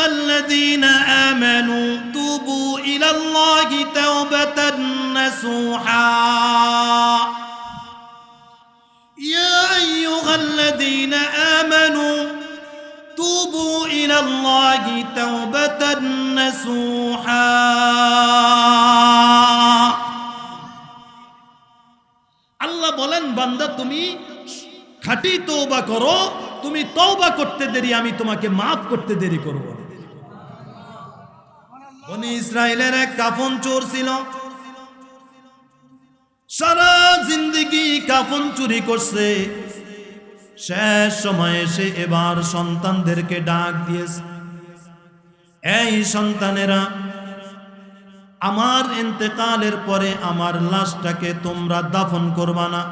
আইয়ুহাল্লাযীনা আমানু তুবু ইলাল্লাহি তাওবাতান নাসুহা ইয়া আইয়ুহাল্লাযীনা আমানু তুবু ইলাল্লাহি তাওবাতান নাসুহা। আল্লাহ বলেন, বান্দা তুমি খাঁটি তওবা করো, তুমি তওবা করতে দেরি, আমি তোমাকে মাফ করতে দেরি করব। বনি ইসরাইলের এক কাফন চোর ছিল, সারা জিন্দেগি কাফন চুরি করছে। শেষ সময়ে সে এবার সন্তানদেরকে ডাক দিয়েছে, এই সন্তানেরা, আমার ইন্তেকালের পরে আমার লাশটাকে তোমরা দাফন করবা না,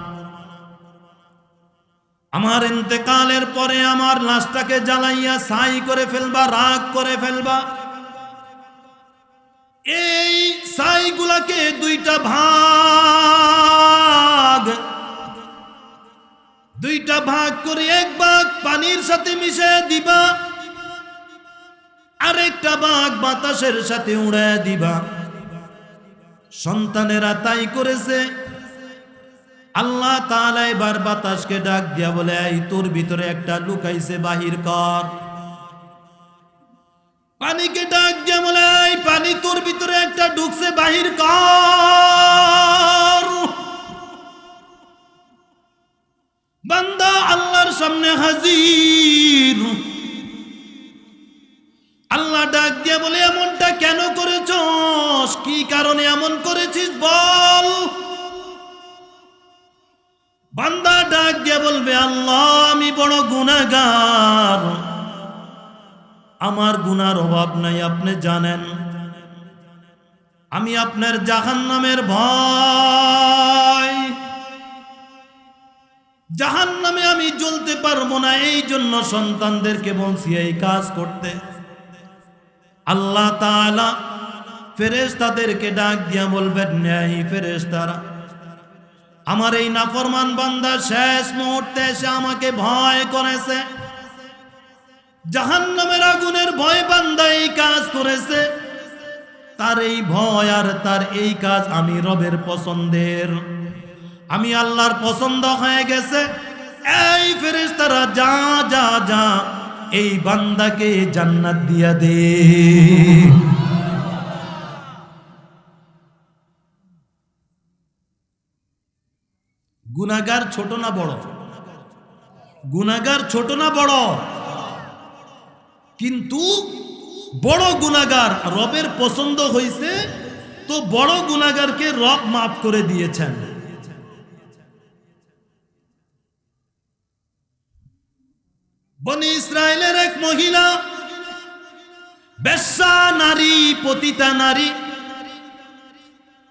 আমার ইন্তেকালের পরে আমার লাশটাকে জ্বালাইয়া ছাই করে ফেলবা, রাগ করে ফেলবা। এই ছাইগুলাকে দুইটা ভাগ করে এক ভাগ পানির সাথে মিশে দিবা, আরেকটা ভাগ বাতাসের সাথে উড়ায় দিবা। সন্তানেরা তাই করেছে। আল্লাহ তাআলা এবার বাতাসকে ডাক দিয়া বলে, এই তোর ভিতরে একটা লুকাইছে, বাহির কর। পানিকে ডাক দিয়া বলে, এই পানি তোর ভিতরে একটা ঢুকছে, বাহির কর। বান্দা আল্লাহর সামনে হাজির। আল্লাহ ডাক দিয়া বলে, এমনটা কেন করেছস? কি কারণে এমন করেছিস বল। বান্দা ডাক দিয়া বলবে, আল্লাহ আমি বড় গুনাহগার, আমার গুনার অভাব নাই, আপনি জানেন। আমি আপনার জাহান্নামের ভয়, জাহান্নামে আমি জ্বলতে পারবো না, এই জন্য সন্তানদেরকে বলছি এই কাজ করতে। আল্লাহ তাআলা ফেরেশতাদেরকে ডাক দিয়া বলবেন, এই ফেরেশতারা, আমার এই নাফরমান বান্দা শেষ মুহূর্তে এসে আমাকে ভয় করেছে, জাহান্নামের আগুনের ভয় বান্দা এই কাজ করেছে, তার এই ভয় আর তার এই কাজ আমি রবের পছন্দের, আমি আল্লাহর পছন্দ হয়ে গেছে। এই ফেরেশতারা, যা যা যা এই বান্দাকে জান্নাত দিয়া দে। গুনাহগার ছোট না বড়? গুনাহগার ছোট না বড়? কিন্তু বড় গুনাহগার রবের পছন্দ হয়েছে, তো বড় গুনাহগারকে রব মাফ করে দিয়েছেন। বনি ইসরায়েলের এক মহিলা, বেশ্যা নারী, পতিতা নারী,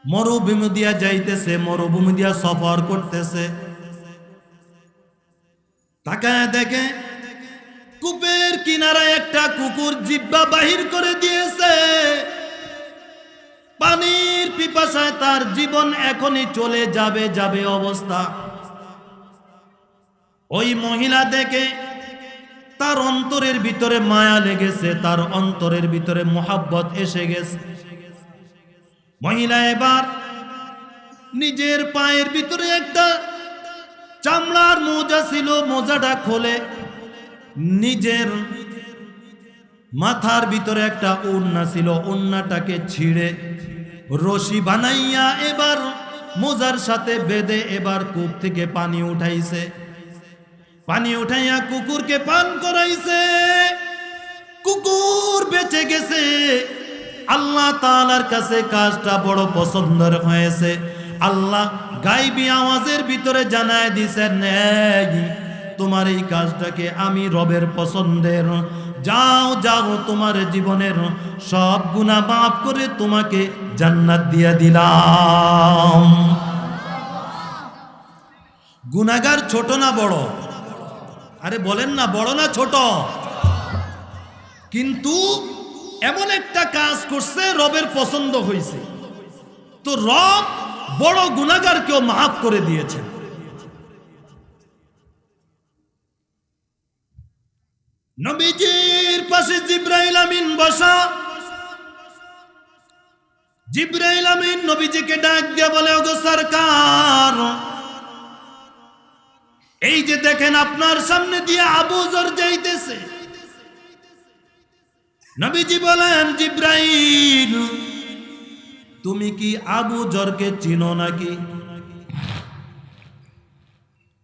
মরুভূমি দিয়া যাইতেছে, মরুভূমি দিয়া সফর করতেছে। তাকায় দেখে কূপের কিনারায় একটা কুকুর জিহ্বা বাহির করে দিয়েছে। পানির পিপাসায় তার জীবন এখনই চলে যাবে অবস্থা। ওই মহিলা দেখে তার অন্তরের ভিতরে মায়া লেগেছে, তার অন্তরের ভিতরে মোহাব্বত এসে গেছে। মহিলা এবার নিজের পায়ের ভিতরে একটা চামড়ার মোজা ছিল, মোজাটা খোলে, নিজের মাথার ভিতরে একটা ওড়না ছিল, ওড়নাটাকে ছিঁড়ে রশি বানাইয়া এবার মোজার সাথে বেঁধে এবার কূপ থেকে পানি উঠাইছে। পানি উঠাইয়া কুকুরকে পান করাইছে। কুকুর বেঁচে গেছে। আল্লাহ তাআলার কাছে কাজটা বড় পছন্দের হয়েছে। আল্লাহ গায়বী আওয়াজের ভিতরে জানায় দিয়েছেন, তোমার এই কাজটাকে আমি রবের পছন্দের, যাও যাও, তোমার জীবনের সব গুনাহ মাফ করে তোমাকে জান্নাত দিয়া দিলাম। গুনাহগার ছোট না বড়? আরে বলেন না, বড় না ছোট? কিন্তু এমন একটা কাজ করছে, রবের পছন্দ হয়েছে, তো রব বড় গুনাহগারকেও মাফ করে দিয়েছেন। নবীজির পাশে জিবরাইল আমিন বসা। জিবরাইল আমিন নবীজিকে ডাক দিয়ে বলে, ওগো সরকার, এই যে দেখেন আপনার সামনে দিয়ে আবু যর যাইতেছে। নবীজি বলেন, জিবরাইল তুমি কি আবু যরকে চিনো নাকি?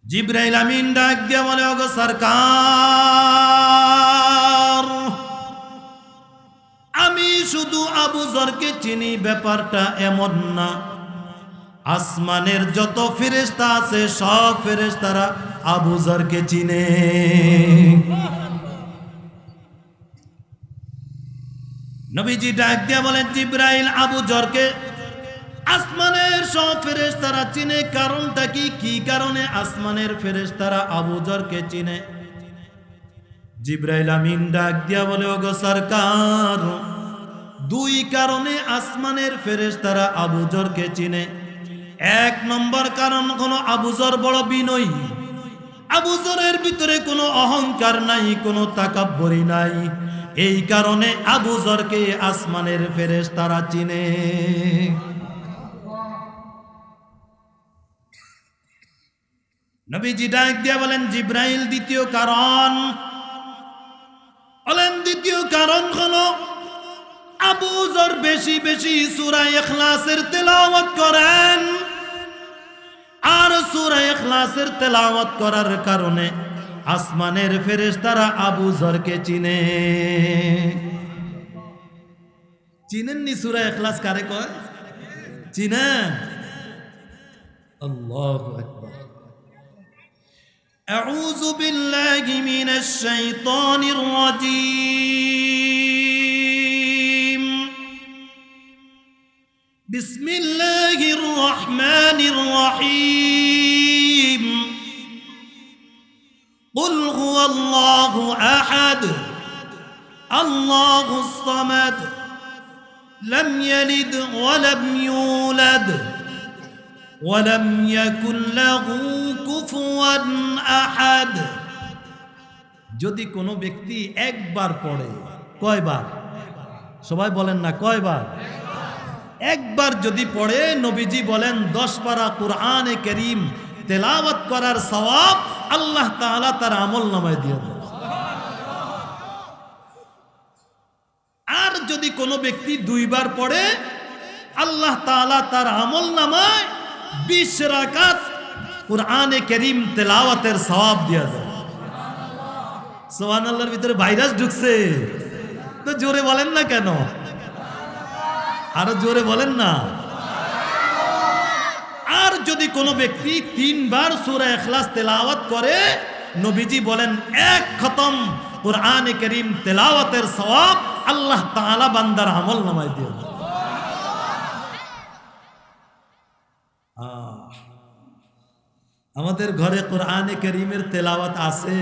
জিবরাইল আমিন ডাক দিয়ে বলে, ওগো সরকার, আমি শুধু আবু যরকে চিনি ব্যাপারটা এমন না। আসমানের যত ফেরেশতা আছে সব ফেরেশতারা আবু যরকে চিনে। নবীজি ডাক দিয়ে বলেন, জিবরাইল আবু যরকে আসমানের সব ফেরেশতারা চিনে। কারণটা কি? কি কারণে আসমানের ফেরেশতারা আবু যরকে চিনে? জিবরাইল আমিন ডাক দিয়া বলে, ওগো সরকার, দুই কারণে আসমানের ফেরেশতারা আবু যরকে চিনে। এক নম্বর কারণ হলো আবু যর বড় বিনয়ী। আবু যরের ভিতরে কোনো অহংকার নাই, কোনো তাকাব্বুরি নাই। এই কারণে আবু যরকে আসমানের ফেরেশতারা চিনে। নবীজি ডাক দিয়া বলেন, জিবরাইল দ্বিতীয় কারণ বলেন, দ্বিতীয় কারণ হলো আবু যর বেশি বেশি সূরা ইখলাসের তেলাওয়াত করেন। আর সূরা ইখলাসের তেলাওয়াত করার কারণে আসমানের ফেরেশতারা আবু যরকে চিনে। চিনেননি সূরা ইখলাস কারে কয়? চিনেন? আল্লাহু আকবার। أعوذ بالله من الشيطان الرجيم. بسم الله الرحمن الرحيم. قل هو الله أحد الله الصمد لم يلد ولم يولد ولم يكن له كفوا أحد. যদি কোনো ব্যক্তি একবার পড়ে, কয়বার? সবাই বলেন না, কয়বার? একবার যদি পড়ে, নবীজি বলেন 10 পারা কুরআনে কারীম তেলাওয়াত করার সওয়াব আল্লাহ তাআলা তার আমলনামায় দিয়ে দেন। আর যদি কোনো ব্যক্তি 2 বার পড়ে, আল্লাহ তাআলা তার আমলনামায় 20 রাকাত কুরআনে কারীম তেলাওয়াতের সওয়াব দিয়ে দেন। সুবহানাল্লাহর ভিতরে ভাইরাস ঢুকছে তো জোরে বলেন না কেন? আরো জোরে বলেন না। আর যদি কোনো ব্যক্তি 3 বার সূরা ইখলাস তেলাওয়াত করে, নবীজি বলেন 1 খতম কুরআনে কারীম তেলাওয়াতের সওয়াব আল্লাহ তাআলা বান্দার আমলনামায় দিয়ে দেন। আমাদের ঘরে কুরআনে কারীমের তেলাওয়াত আছে,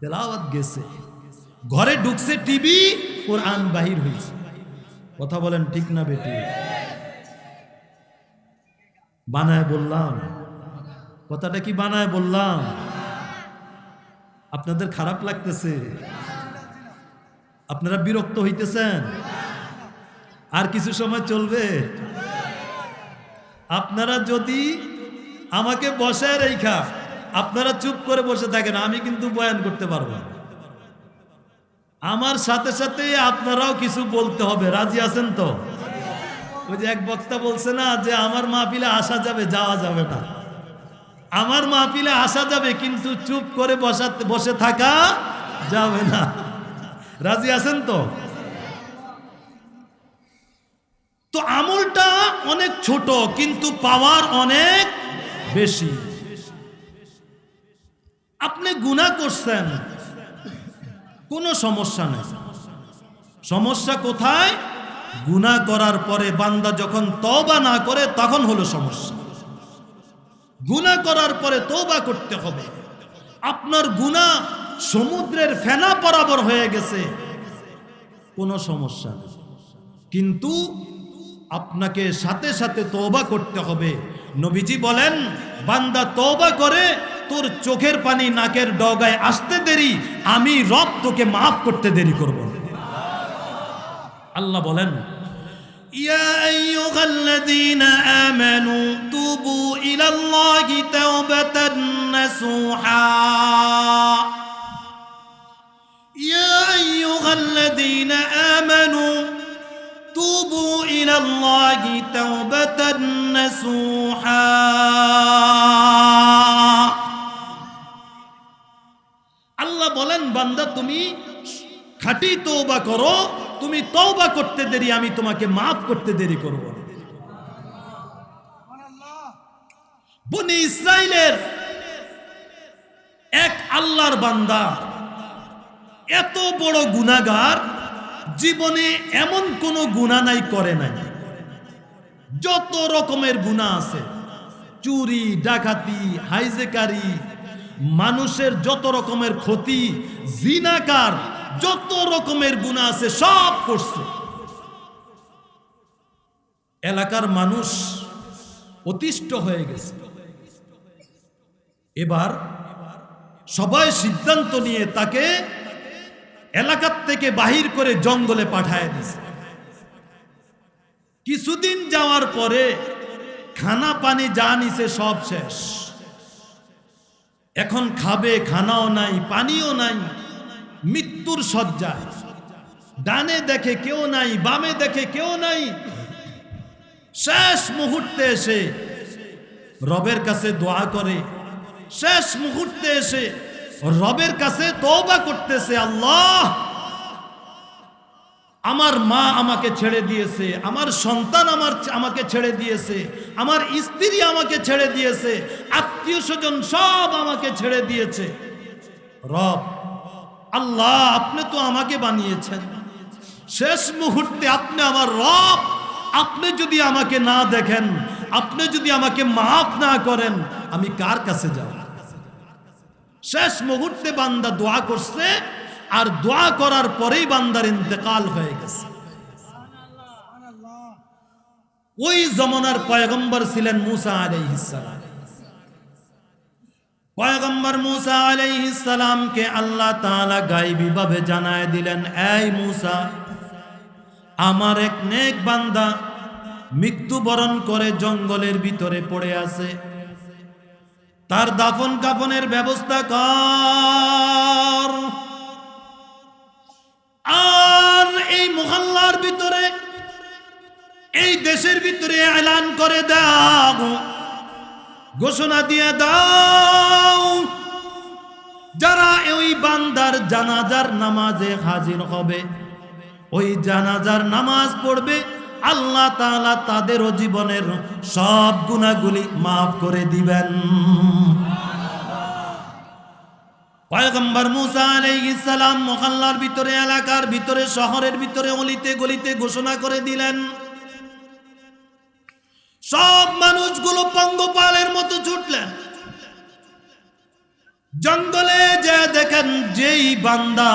তেলাওয়াত গেছে, ঘরে ঢুকছে টিভি, কোরআন বাহির হয়েছে। কথা বলেন ঠিক না বেটি? বানায় বললাম? কথাটা কি বানায় বললাম? আপনাদের খারাপ লাগতেছে? আপনারা বিরক্ত হইতেছেন? আর কিছু সময় চলবে? আপনারা যদি আমাকে বসায় রেখা আপনারা চুপ করে বসে থাকেন, আমি কিন্তু বয়ান করতে পারবো। আমার সাথে সাথে আপনারাও কিছু বলতে হবে। রাজি আছেন তো? ওই যে এক বক্তা বলছে না যে আমার মাহফিলে আসা যাবে, যাওয়া যাবে না। আমার মাহফিলে আসা যাবে, কিন্তু চুপ করে বসে থাকা যাবে না। রাজি আছেন তো? তো আমলটা অনেক ছোট, কিন্তু পাওয়ার অনেক বেশি। আপনি গুনাহ করছেন, কোনো সমস্যা নেই। সমস্যা কোথায়? গুনাহ করার পরে বান্দা যখন তওবা না করে তখন হলো সমস্যা। গুনাহ করার পরে তওবা করতে হবে। আপনার গুনাহ সমুদ্রের ফেনা বরাবর হয়ে গেছে, কোনো সমস্যা নেই, কিন্তু আপনাকে সাথে সাথে তওবা করতে হবে। নবীজি বলেন, বান্দা তওবা করে, তোর চোখের পানি নাকের ডগায় আসতে দেরি, আমি রব তোকে মাফ করতে দেরি করব না। আল্লাহ বলেন, ইয়া আইয়ুহাল্লাযীনা আমানু তুবু ইলাল্লাহি তাওবাতান নাসুহা। ইয়া আইয়ুহাল্লাযীনা আমানু তুবু ইলাল্লাহি তাওবাতান নাসুহা। আল্লাহ বলেন, বান্দা তুমি খাঁটি তওবা করো, তুমি তওবা করতে দেরি, আমি তোমাকে মাফ করতে দেরি করব। বনি ইসরাইলের এক আল্লাহর বান্দা এত বড় গুনাহগার, জীবনে এমন কোন গুনাহ নাই করে নাই। যত রকমের গুনাহ আছে, চুরি, ডাকাতি, হাইজেকারি, মানুষের যত রকমের ক্ষতি, জিনাকার, যত রকমের গুনাহ আছে সব করছে। এলাকার মানুষ অতিষ্ঠ হয়ে গেছে। এবার সবাই সিদ্ধান্ত নিয়ে তাকে এলাকার থেকে বাহির করে জঙ্গলে পাঠায় দিছে। কিছুদিন যাওয়ার পরে খানা পানি যা নিছে সব শেষ। এখন খাবে, খানাও নাই, পানিও নাই, মৃত্যুর শয্যায়। ডানে দেখে কেউ নাই, বামে দেখে কেউ নাই। শেষ মুহূর্তে এসে রবের কাছে দোয়া করে, শেষ মুহূর্তে এসে রবের কাছে তওবা করতেছে, আল্লাহ আমার মা আমাকে ছেড়ে দিয়েছে, আমার সন্তান আমাকে ছেড়ে দিয়েছে, আমার স্ত্রী আমাকে ছেড়ে দিয়েছে, আত্মীয় স্বজন সব আমাকে ছেড়ে দিয়েছে। রব আল্লাহ, আপনি তো আমাকে বানিয়েছেন, শেষ মুহূর্তে আপনি আমার রব, আপনি যদি আমাকে না দেখেন, আপনি যদি আমাকে মাফ না করেন, আমি কার কাছে যাব? শেষ মুহূর্তে বান্দা দোয়া করছে, আর দোয়া করার পরেই বান্দার ইন্তেকাল হয়ে গেছে। ওই জমানার পয়গম্বর ছিলেন মুসা আলাইহিস সালাম। পয়গম্বর মুসা আলাইহিস সালামকে আল্লাহ তাআলা গায়বী ভাবে জানায় দিলেন, এই মুসা, আমার এক নেক বান্দা মৃত্যুবরণ করে জঙ্গলের ভিতরে পড়ে আছে, তার দাফন কাফনের ব্যবস্থা কর। আর এই মহল্লার ভিতরে, এই দেশের ভিতরে এলান করে দাও, ঘোষণা দিয়ে দাও, যারা ওই বান্দার জানাজার নামাজে হাজির হবে, ওই জানাজার নামাজ পড়বে, আল্লাহ তাআলা তাদেরও জীবনের সব গুনাহগুলি মাফ করে দিবেন। পয়গম্বর মুসা আলাইহিস সালাম মহল্লার ভিতরে, এলাকার ভিতরে, শহরের ভিতরে, অলিতে গলিতে ঘোষণা করে দিলেন। সব মানুষগুলো পঙ্গপালের মতো ছুটলেন। জঙ্গলে যে দেখেন যেই বান্দা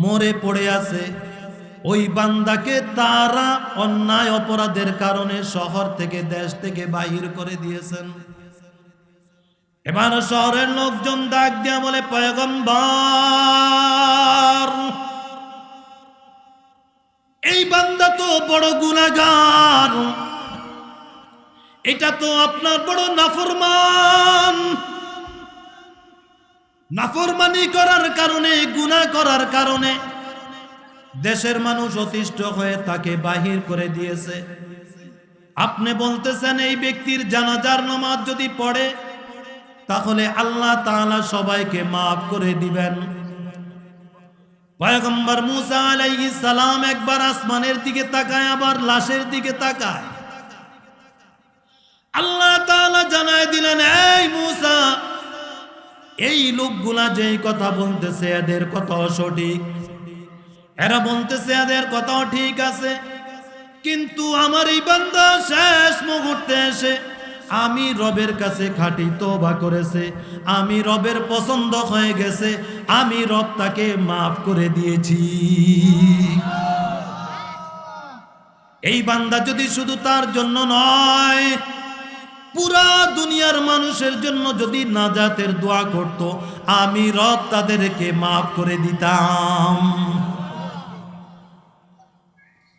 মরে পড়ে আছে, ওই বান্দাকে তারা অন্যায় অপরাধের কারণে শহর থেকে, দেশ থেকে বাহির করে দিয়েছেন। এবার শহরের লোকজন ডাক দিয়া বলে, পয়গম্বর, এই বান্দা তো বড় গুনাহগার, এটা তো আপনার বড় নাফরমান, নাফরমানি করার কারণে, গুনাহ করার কারণে দেশের মানুষ অতিষ্ঠ হয়ে তাকে বাহির করে দিয়েছে। আপনি বলতেছেন এই ব্যক্তির জানাজার নামাজ যদি পড়ে, তাহলে আল্লাহ তাআলা সবাইকে মাফ করে দিবেন। পয়গম্বর মুসা আলাইহিস সালাম একবার আসমানের দিকে তাকায়, আবার লাশের দিকে তাকায়। আল্লাহ তাআলা জানায় দিলেন, এই মুসা, এই লোকগুলা যেই কথা বলতেছে এদের কথাও সঠিক, এরা বলতেছে এদের কথাও ঠিক আছে, কিন্তু আমার এই বান্দা শেষ মুহূর্তে এসে আমি রবের কাছে খাঁটি তওবা করেছে, আমি রবের পছন্দ হয়ে গেছে, আমি রব তাকে মাফ করে দিয়েছি। এই বান্দা যদি শুধু তার জন্য নয়, পুরা দুনিয়ার মানুষের জন্য যদি নাজাতের দোয়া করত, আমি রব তাদেরকে মাফ করে দিতাম।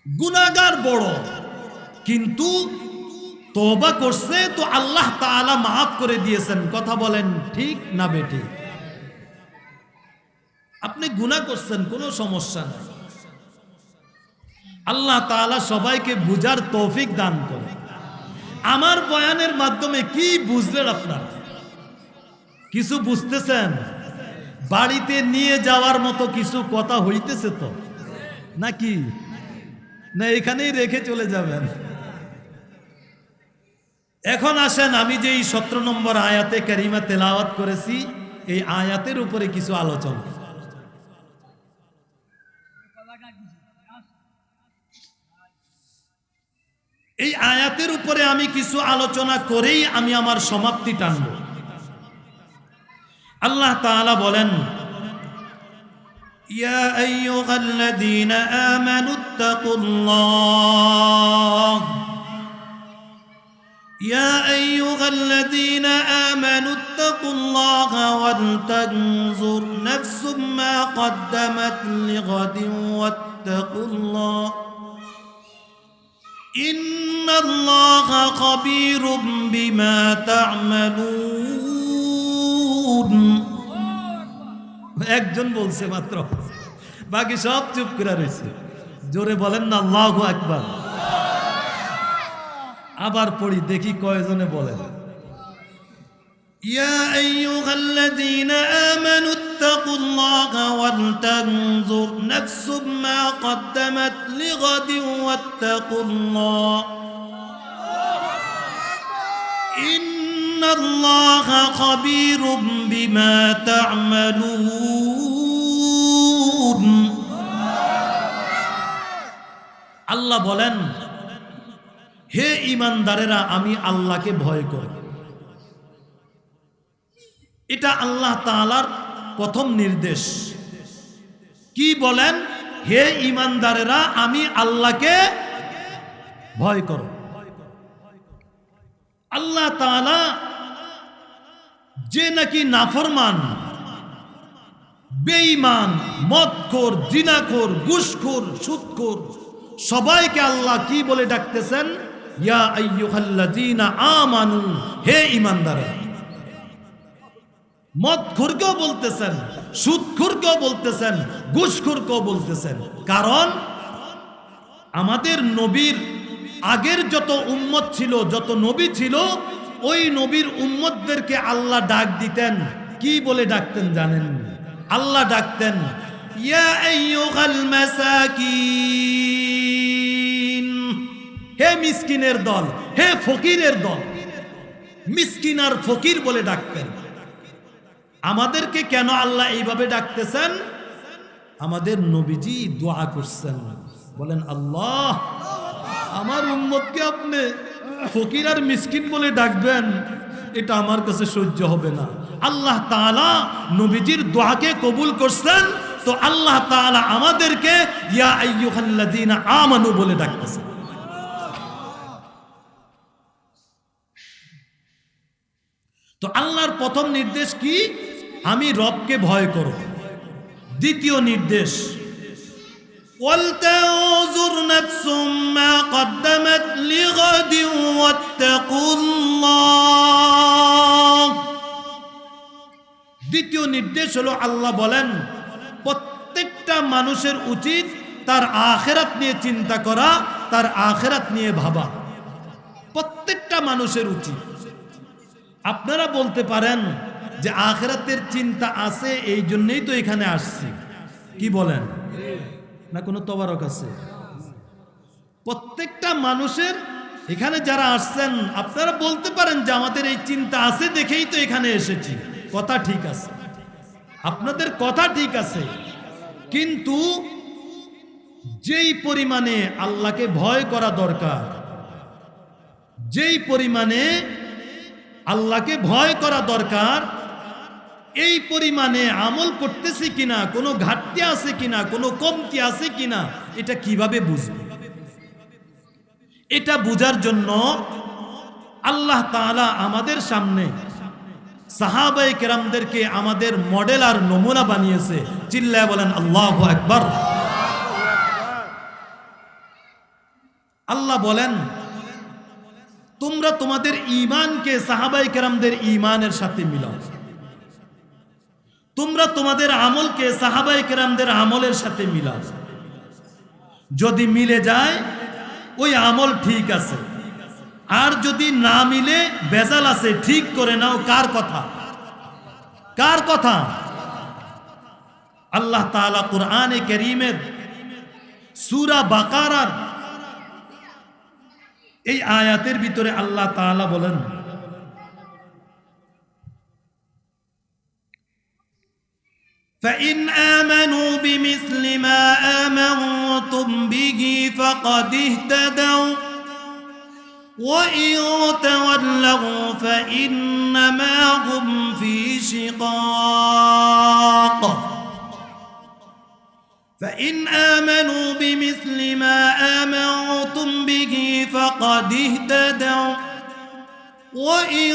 গুনাহগার বড়, কিন্তু তওবা করছে তো আল্লাহ তাআলা মাফ করে দিয়েছেন। কথা বলেন ঠিক না বেঠিক? আপনি গুনাহ করছেন, কোনো সমস্যা নেই। আল্লাহ তাআলা সবাইকে বুঝার তৌফিক দান করে। আমার বয়ানের মাধ্যমে কি বুঝলেন আপনারা? কিছু বুঝতেছেন? বাড়িতে নিয়ে যাওয়ার মতো কিছু কথা হইতেছে তো নাকি? না এখানেই রেখে চলে যাবেন? এখন আসেন, আমি যে এই 17 নম্বর আয়াতে কারিমা তেলাওয়াত করেছি, এই আয়াতের উপরে কিছু আলোচনা। এই আয়াতের উপরে আমি কিছু আলোচনা করেই আমি আমার সমাপ্তি টানব। আল্লাহ তাআলা বলেন, ইয়া আইয়ুহাল্লাযীনা আমানুত্তাকুল্লাহ, ইয়া আইয়ুহাল্লাযীনা আমানুত্তাকুল্লাহা ওয়াল তানজুর নাফসুম মা কদ্দামাত লিগাদিন ওয়াত্তাকুল্লাহ ইন্নাল্লাহা খাবীরুম বিমা তা'মালুন। একজন বলছে মাত্র, বাকি সব চুপ করে রয়েছে। জোরে বলেন না আল্লাহু আকবার। আবার পড়ি, দেখি কয়জনে বলেন। ইয়া আইয়ুহাল্লাযীনা আমানুত্তাকুল্লাহা ওয়াল তানজুর নাফসুম মা কদ্দামাত লিগাদিন ওয়াত্তাকুল্লাহ ইন্নাল্লাহা খাবীরুম বিমা তা'মালুন। আল্লাহ বলেন, হে ঈমানদারেরা, আমি আল্লাহকে ভয় করি। এটা আল্লাহ তাআলার প্রথম নির্দেশ। কি বলেন? হে ঈমানদারেরা, আমি আল্লাহকে ভয় করো। আল্লাহ তাআলা যে নাকি নাফরমান, বেঈমান, মদখোর, জিনাখোর, ঘুষখোর, সুদখোর, সবাইকে আল্লাহ কি বলে ডাকতেছেন? ইয়া আইয়ুহাল্লাযীনা আমানু, হে ঈমানদাররা। মদখোরকেও বলতেছেন, সুদখোরকেও বলতেছেন, ঘুষখোরকেও বলতেছেন। কারণ আমাদের নবীর আগের যত উম্মত ছিল, যত নবী ছিল, ওই নবীর উম্মতদেরকে আল্লাহ ডাক দিতেন। কি বলে ডাকতেন জানেন? আল্লাহ ডাকতেন, ইয়া আইয়ুহাল মাসাকিন, হে মিসকিনের দল, হে ফকিরের দল। মিসকিন আর ফকির বলে ডাকতেন। আমাদেরকে কেন আল্লাহ এইভাবে ডাকতেছেন? আমাদের নবীজি দোয়া করছেন, বলেন, আল্লাহ আমার উম্মতকে আপনি ফকির আর মিসকিন বলে ডাকবেন, এটা আমার কাছে সহ্য হবে না। আল্লাহ তাআলা নবীজির দোয়াকে কবুল করছেন, তো আল্লাহ তাআলা আমাদেরকে ইয়া আইয়ুহাল্লাযীনা আমানু বলে ডাকতেছেন। তো আল্লাহর প্রথম নির্দেশ কি? আমি রবকে ভয় করো। দ্বিতীয় নির্দেশ, ওয়ালতাউযুর নাফসুম মা কদ্দামাত লিগাদিন ওয়াত্তাকুল্লাহ। দ্বিতীয় নির্দেশ হলো, আল্লাহ বলেন প্রত্যেকটা মানুষের উচিত তার আখিরাত নিয়ে চিন্তা করা, তার আখিরাত নিয়ে ভাবা। প্রত্যেকটা মানুষের উচিত। আপনারা বলতে পারেন যে আখিরাতের চিন্তা আছে, এই জন্যই তো এখানে আসছি। কি বলেন? না কোনো তবারক আছে? প্রত্যেকটা মানুষের, এখানে যারা আসছেন, আপনারা বলতে পারেন যে আমাদের এই চিন্তা আছে দেখেই তো এখানে এসেছি। কথা ঠিক আছে, আপনাদের কথা ঠিক আছে, কিন্তু যেই পরিমাণে আল্লাহকে ভয় করা দরকার, যেই পরিমাণে আল্লাহকে ভয় করা দরকার, এই পরিমাণে আমল করতেছি কিনা, কোনো ঘাটতি আছে কিনা, কোনো কমতি আছে কিনা, এটা কিভাবে বুঝবে? এটা বুঝার জন্য আল্লাহ তাআলা আমাদের সামনে সাহাবায়ে কেরামদেরকে আমাদের মডেল আর নমুনা বানিয়েছে। চিল্লায় বলেন আল্লাহু আকবার। আল্লাহ বলেন, তোমরা তোমাদের ঈমানকে সাহাবায়ে কেরামদের ঈমানের সাথে মিলাও, তোমরা তোমাদের আমলকে সাহাবায়ে কেরামদের আমলের সাথে মিলাও। যদি মিলে যায় ওই আমল ঠিক আছে, আর যদি না মিলে বেজাল আছে, ঠিক করে নাও। কার কথা? কার কথা? আল্লাহ তাআলা কুরআনে কারীমের সূরা বাকারার এই আয়াতের ভিতরে আল্লাহ তাআলা বলেন, فَإِنْ آمَنُوا بِمِثْلِ مَا آمَنْتُمْ بِهِ فَقَدِ اهْتَدَوْا وَإِنْ تَوَلَّوْا فَإِنَّمَا هُمْ فِي شِقَاقٍ فَإِنْ آمَنُوا بِمِثْلِ مَا آمَنْتُمْ بِهِ فَقَدِ اهْتَدَوْا وَإِنْ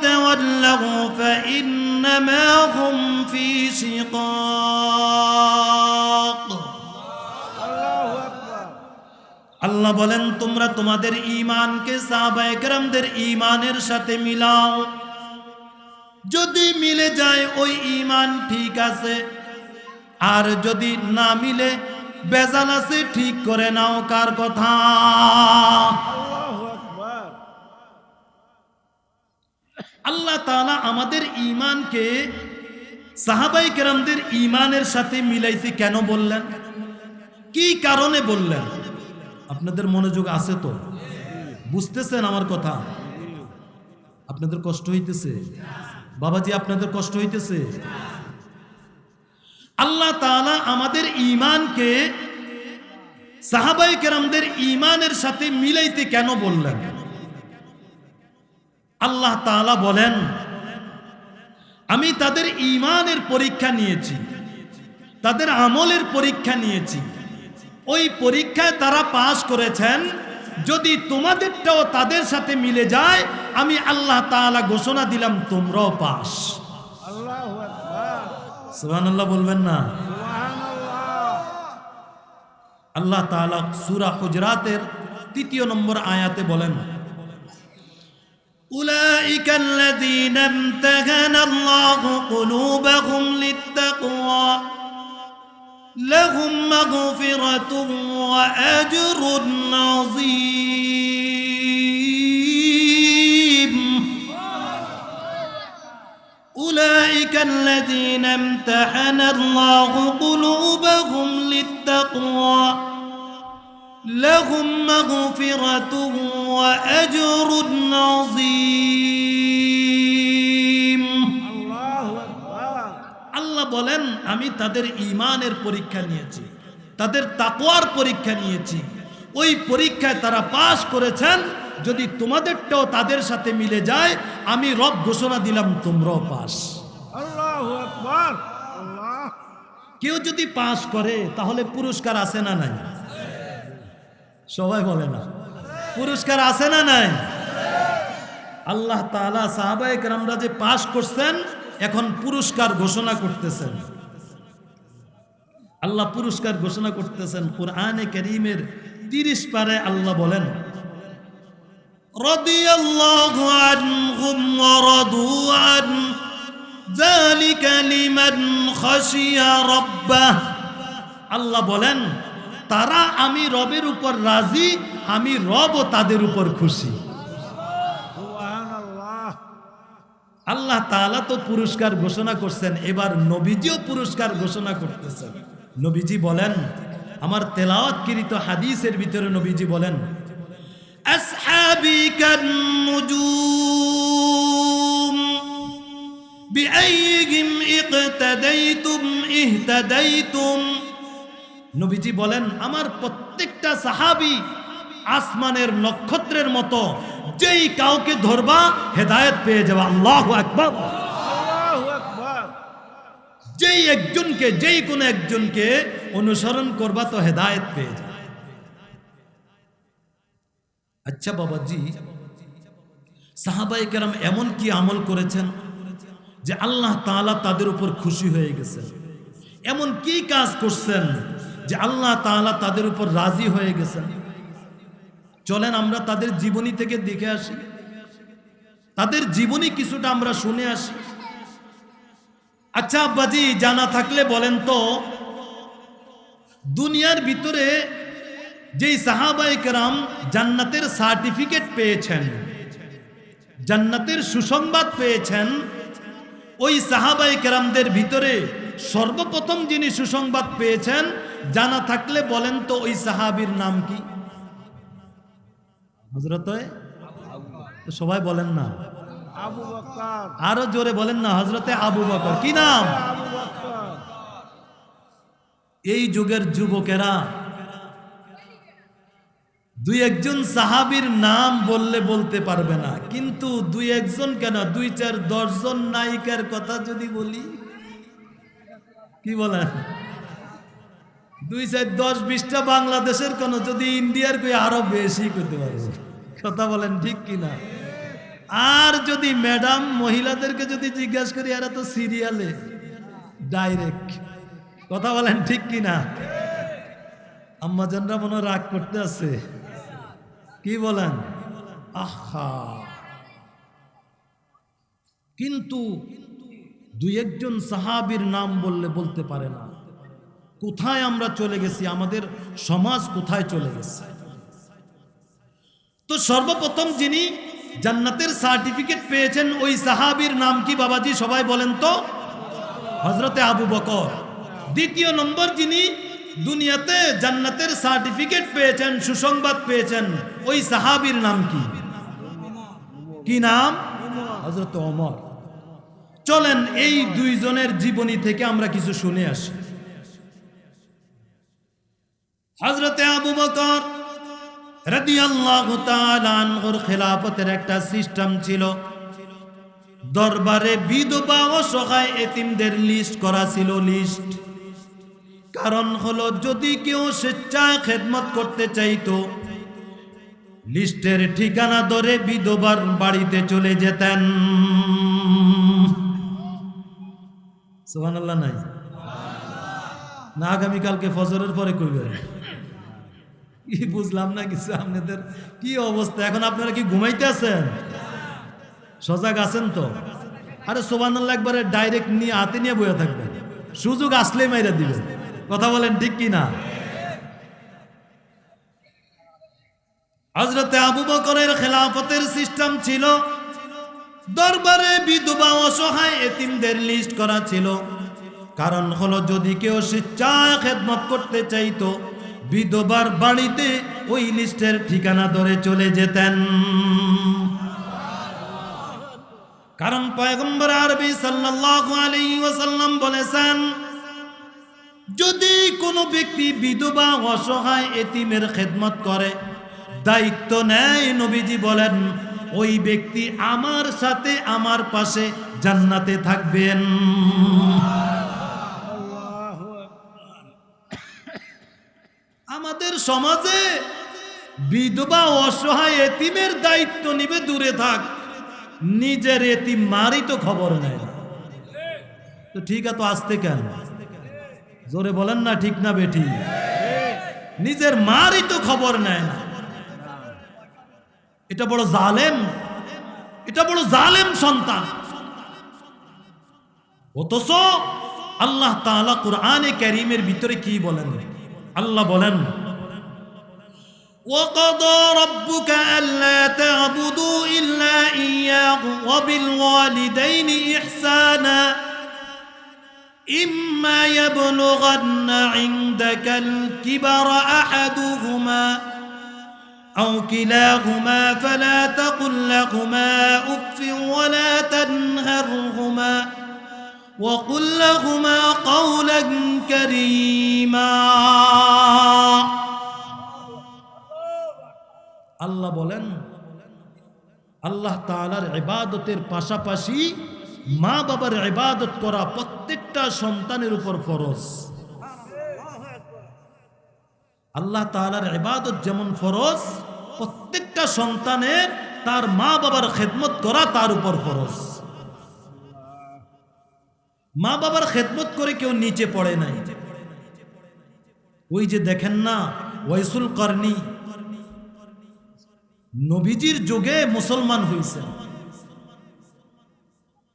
تَوَلَّوْا فَإِنَّمَا هُمْ فِي شِقَاقٍ আল্লাহ বলেন, তোমরা তোমাদের ঈমানকে সাহাবায়ে কেরামদের ঈমানের সাথে মিলাও। যদি মিলে যায় ওই ঈমান ঠিক আছে, আর যদি না মিলে বেজাল আছে, ঠিক করে নাও। কার কথা? আল্লাহ তাআলা আমাদের ঈমানকে সাহাবায়ে কেরামদের ঈমানের সাথে মিলাইতে কেন বললেন? কি কারণে বললেন? আপনাদের মনোযোগ আছে তো? বুঝতেছেন আমার কথা? আপনাদের কষ্ট হইতেছে? বাবাজি, আপনাদের কষ্ট হইতেছে? আল্লাহ তাআলা আমাদের ঈমানকে সাহাবায়ে কেরামদের ঈমানের সাথে মিলাইতে কেন বললেন? আল্লাহ তাআলা বলেন, আমি তাদের ঈমানের পরীক্ষা নিয়েছি, তাদের আমলের পরীক্ষা নিয়েছি। ওই পরীক্ষায় তারা পাস করেছেন। যদি তোমাদেরটাও তাদের সাথে মিলে যায়, আমি আল্লাহ তাআলা ঘোষণা দিলাম তোমরাও পাস। আল্লাহু আকবার। সুবহানাল্লাহ বলবেন না? আল্লাহ তাআলা সূরা হুজরাতের ৩ নম্বর আয়াতে বলেন, উলাইকা আল্লাযীনা ইমতাহানা আল্লাহু কুলুবাহুম লিত্তাকওয়া লাহুম মাগফিরাতুন ওয়া আজরুন আযীম। উলাইকা আল্লাযীনা ইমতাহানা আল্লাহু কুলুবাহুম লিত্তাকওয়া লাহুম মাগফিরাতুন ওয়া আজরুন আযীম। আল্লাহু আকবার। আল্লাহ বলেন, আমি তাদের ঈমানের পরীক্ষা নিয়েছি, তাদের তাকওয়ার পরীক্ষা নিয়েছি। ওই পরীক্ষায় তারা পাস করেছেন। যদি তোমাদেরটাও তাদের সাথে মিলে যায়, আমি রব ঘোষণা দিলাম তোমরাও পাস। আল্লাহু আকবার। আল্লাহ। কেউ যদি পাস করে তাহলে পুরস্কার আছে না নাই? সবাই বলে না? পুরস্কার আছে না নাই? আল্লাহ তাআলা সাহাবায়ে কেরামরা যে পাস করছেন, এখন পুরস্কার ঘোষণা করতেছেন। আল্লাহ পুরস্কার ঘোষণা করতেছেন। কুরআনে কারীমের 30 পারায় আল্লাহ বলেন, রাদিয়াল্লাহু আনহুম ওয়া রাদু আন যালিকা লিমান খাশিয়া রাব্বাহ। আল্লাহ বলেন, তারা আমি রবের উপর রাজি, আমি রবও তাদের উপর খুশি। সুবহানাল্লাহ। আল্লাহ তাআলা তো পুরস্কার ঘোষণা করছেন, এবার নবীজিও পুরস্কার ঘোষণা করতেছেন। নবীজি বলেন, আমার তেলাওয়াতকৃত হাদিসের ভিতরে নবীজি বলেন, আসহাবি কান নুজুম বিআইহিম ইকতাদাইতুম ইহতাদাইতুম। নবীজি বলেন, আমার প্রত্যেকটা সাহাবী আসমানের নক্ষত্রের মতো, যেই কাউকে ধরবা হেদায়েত পেয়ে যাবে। আল্লাহু আকবার। আল্লাহু আকবার। যেই একজনকে, যেই কোনো একজনকে অনুসরণ করবা তো হেদায়েত পেয়ে যাবে। আচ্ছা বাবাজি, সাহাবায়ে কেরাম এমন কি আমল করেছেন যে আল্লাহ তাআলা তাদের উপর খুশি হয়ে গেছেন? এমন কি কাজ করছেন যে আল্লাহ তাআলা তাদের উপর রাজি হয়ে গেছেন? চলেন আমরা তাদের জীবনী থেকে দেখে আসি, তাদের জীবনী কিছুটা আমরা শুনে আসি। আচ্ছা আব্বাজি, জানা থাকলে বলেন তো, দুনিয়ার ভিতরে যেই সাহাবায়ে কেরাম জান্নাতের সার্টিফিকেট পেয়েছেন, জান্নাতের সুসংবাদ পেয়েছেন, ওই সাহাবায়ে কেরামদের ভিতরে সর্বপ্রথম যিনি সুসংবাদ পেয়েছেন, জানা থাকলে বলেন তো ওই সাহাবীর নাম কি? হযরতে সবাই বলেন না, আবু বকর। আরো জোরে বলেন না, হযরতে আবু বকর। কি নাম? আবু বকর। এই যুগের যুবকেরা দুই একজন সাহাবীর নাম বললে বলতে পারবে না, কিন্তু দুই একজন কেন, 2-4-10 জন নায়িকার কথা যদি বলি, কি বলেন, 2-4-10-20টা বাংলাদেশের কোন, যদি ইন্ডিয়ার কই আরো বেশি করতে পারবো। কথা বলেন ঠিক কিনা? আর যদি ম্যাডাম মহিলাদেরকে যদি জিজ্ঞাসা করি, এরা তো সিরিয়ালে ডাইরেক্ট। কথা বলেন ঠিক কিনা? আম্মাজানরা মনে হয় রাগ করতে আছে, কি বলেন? আহা, কিন্তু দুই একজন সাহাবীর নাম বললে বলতে পারে না। কোথায় আমরা চলে গেছি, আমাদের সমাজ কোথায় চলে গেছে? তো সর্বপ্রথম যিনি জান্নাতের সার্টিফিকেট পেয়েছেন, ওই সাহাবীর নাম কি বাবাজি? সবাই বলেন তো, হযরতে আবু বকর। দ্বিতীয় নম্বর যিনি দুনিয়াতে জান্নাতের সার্টিফিকেট পেয়েছেন, সুসংবাদ পেয়েছেন, ওই সাহাবীর নাম কি? কি নাম? হযরত ওমর। চলেন এই দুইজনের জীবনী থেকে আমরা কিছু শুনে আসি। হযরতে আবু বকর রাদিয়াল্লাহু তাআলা আনহুর খেলাফতের একটা সিস্টেম ছিল। দরবারে বিধবা ও অসহায় এতিমদের লিস্ট করা ছিল, লিস্ট। কারণ হলো, যদি কেউ স্বেচ্ছায় খেদমত করতে চাইতো, লিস্টের ঠিকানা ধরে বিধবার বাড়িতে চলে যেতেন। সুবহানাল্লাহ নাই না? আগামীকালকে ফজরের পরে করবেন। কি বুঝলাম না কিছু, আপনাদের কি অবস্থা? এখন আপনারা কি ঘুমাইতে আছেন? সজাগ আছেন তো? আরে সুবহানাল্লাহ একবারে ডাইরেক্ট নিয়ে হাতে নিয়ে বসে থাকবেন, সুযোগ আসলেই মাইরা দিবেন। কথা বলেন ঠিক কি না? হযরতে আবু বকরের খেলাফতের সিস্টেম ছিল, দরবারে বিধবা অসহায় এতিমদের লিস্ট করা ছিল। কারণ হলো, যদি কেউ স্বেচ্ছায় খেদমত করতে চাইতো, বিধবার বাড়িতে ওই লিস্টের ঠিকানা ধরে চলে যেতেন। কারণ পয়গম্বর আরবি সাল্লাল্লাহু আলাইহি ওয়াসাল্লাম বলেছেন, যদি কোনো ব্যক্তি বিধবা অসহায় এতিমের খেদমত করে, দায়িত্ব নেয়, নবীজি বলেন, ওই ব্যক্তি আমার সাথে আমার পাশে জান্নাতে থাকবেন। আমাদের সমাজে বিধবা অসহায় এতিমের দায়িত্ব নিবে দূরে থাক, নিজের এতিম মারই তো খবর নেয়। তো ঠিক আছে, আসতে কেন? জোরে বলেন না, ঠিক না বেটি? নিজের মারই তো খবর নেয় না। এটা বড় জালেম, এটা বড় জালেম সন্তান। অথচ আল্লাহ তাআলা কুরআনে কারীমের ভিতরে কি বলেন? আল্লাহ বলেন, وَقَضَى رَبُّكَ أَلَّا تَعْبُدُوا إِلَّا إِيَّاهُ وَبِالْوَالِدَيْنِ إِحْسَانًا إِمَّا يَبْلُغَنَّ عِندَكَ الْكِبَرَ أَحَدُهُمَا أَوْ كِلَاهُمَا فَلَا تَقُل لَّهُمَا أُفٍّ وَلَا تَنْهَرْهُمَا وَقُل لَّهُمَا قَوْلًا كَرِيمًا। আল্লাহ বলেন, আল্লাহ তাআলার ইবাদতের পাশাপাশি মা বাবার ইবাদত করা প্রত্যেকটা সন্তানের উপর ফরজ। আল্লাহ তাআলার ইবাদত যেমন ফরজ, প্রত্যেকটা সন্তানের তার মা বাবার খেদমত করা তার উপর ফরজ। মা বাবার খেদমত করে কেউ নিচে পড়ে নাই। ওই যে দেখেন না ওয়াইসুল করনি নবীজির যুগে মুসলমান হয়েছেন,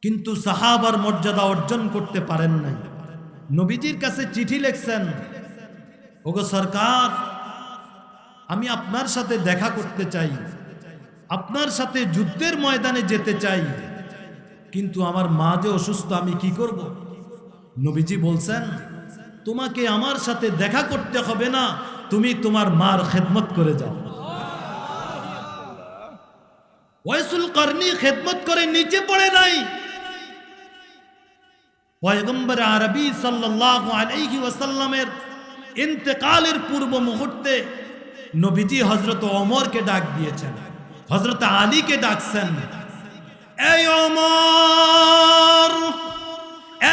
কিন্তু সাহাবার মর্যাদা অর্জন করতে পারেন নাই। নবীজির কাছে চিঠি লিখছেন, ওগো সরকার, আমি আপনার সাথে দেখা করতে চাই, আপনার সাথে যুদ্ধের ময়দানে যেতে চাই, কিন্তু আমার মা যে অসুস্থ, আমি কি করব? নবীজি বলছেন, তোমাকে আমার সাথে দেখা করতে হবে না, তুমি তোমার মার খেদমত করে যাও। ওয়াইসুল করনি খেদমত করে নিচে পড়ে নাই। পয়গম্বর আরবি সাল্লাল্লাহু আলাইহি ওয়াসাল্লামের ইন্তেকালের পূর্ব মুহূর্তে নবীজি হযরত ওমরকে ডাক দিয়েছেন, হযরত আলীকে ডাকছেন, এই ওমর,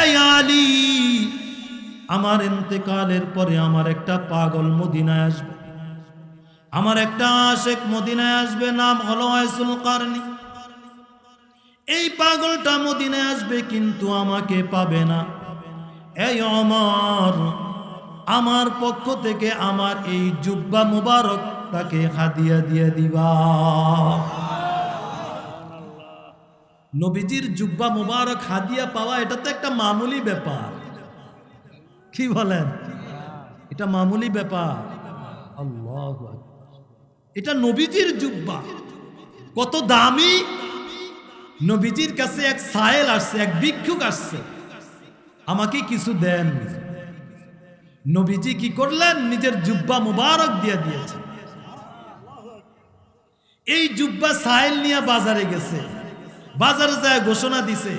এই আলী, আমার ইন্তেকালের পরে আমার একটা পাগল মদিনায় আসবে, আমার একটা আশিক মদিনায় আসবে, নাম হলো ওয়াইসুল করনি। এই পাগলটা মদিনায় আসবে, কিন্তু আমাকে পাবে না। এই ওমর, আমার পক্ষ থেকে আমার এই জুব্বা মুবারক তাকে হাদিয়া দিয়ে দিবা। নবীজির জুব্বা মুবারক হাদিয়া পাওয়া এটা তো একটা মামুলি ব্যাপার, কি বলেন? এটা মামুলি ব্যাপার। আল্লাহু আকবার, এটা নবীজির জুব্বা, কত দামি। নবীজির কাছে এক সায়েল আসছে, এক ভিক্ষুক আসছে, আমাকে কিছু দেন। নবীজি কি করলেন? নিজের জুব্বা মুবারক দিয়ে দিয়েছে। এই জুব্বা সায়েল নিয়ে বাজারে গেছে, বাজারে যায় ঘোষণা দিছে,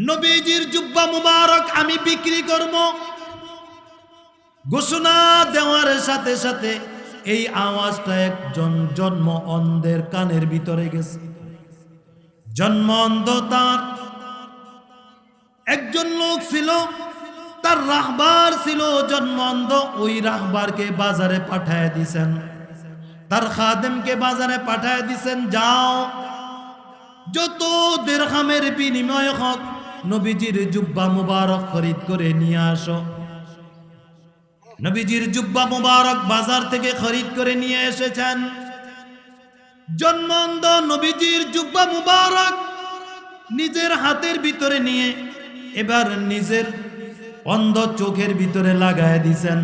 নবীজির জুব্বা মুবারক আমি বিক্রি করব। ঘোষণা দেওয়ার সাথে সাথে এই আওয়াজটা একজন জন্ম অন্ধের কানের ভিতরে গেছে। জন্ম অন্ধ, তার একজন লোক ছিল, তার রাহবার ছিল জন্ম অন্ধ। ওই রাহবারকে বাজারে পাঠায় দিছেন, তার খাদেমকে বাজারে পাঠায় দিছেন, যাও যত দিরহামের বিনিময় হোক নবীজির জুব্বা মুবারক খরিদ করে নিয়ে আসো। নবীজির জুব্বা মুবারক বাজার থেকে খরিদ করে নিয়ে এসেছেন। জন্ম অন্ধ নবীজির জুব্বা মুবারক নিজের হাতের ভিতরে নিয়ে এবার নিজের অন্ধ চোখের ভিতরে লাগায় দিছেন।